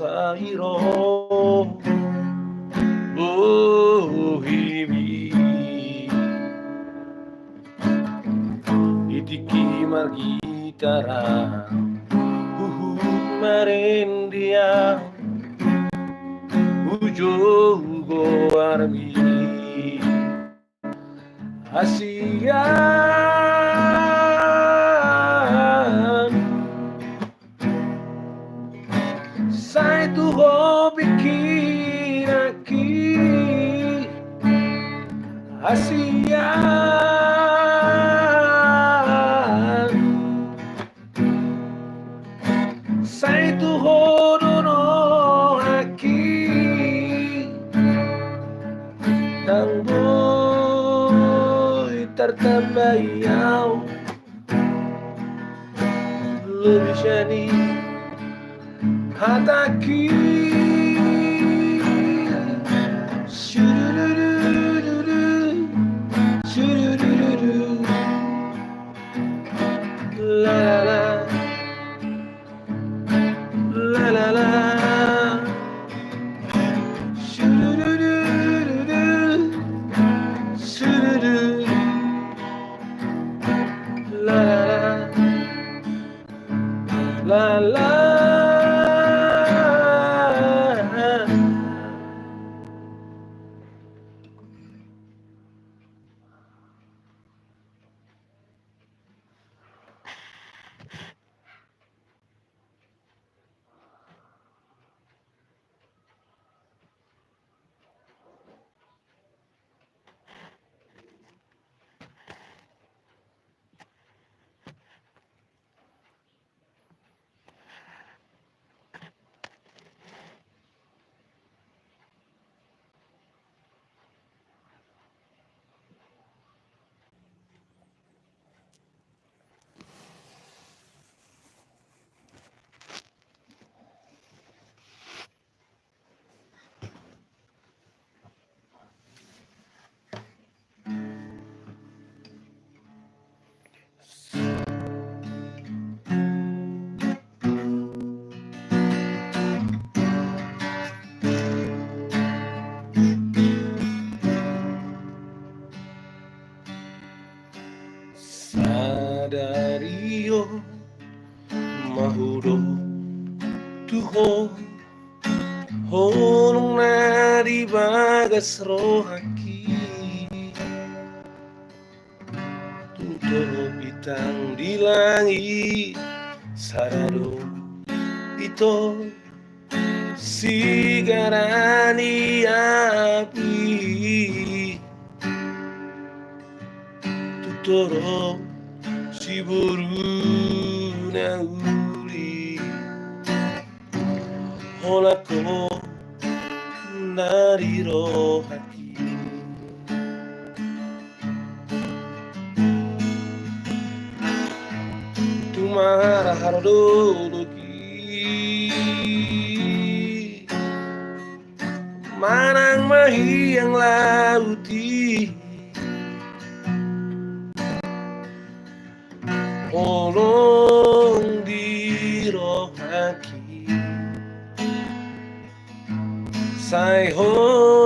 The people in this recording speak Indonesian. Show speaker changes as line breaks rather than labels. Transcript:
sairo bohimi itiki margitara marendia ujogo armi ASEAN sai tu hobi aqui ASEAN sai tu hodono aqui tanggoi tertambayau lebih shani hataki la la la la la la la Sadario mahudo tuho honong nadi bagas rohaki tutoro bitang di langit sarado ito sigarani api tutoro siburu na uli holako dari rohaki tumara harodoki manang mahi yang lauti olong di rohaki sai ho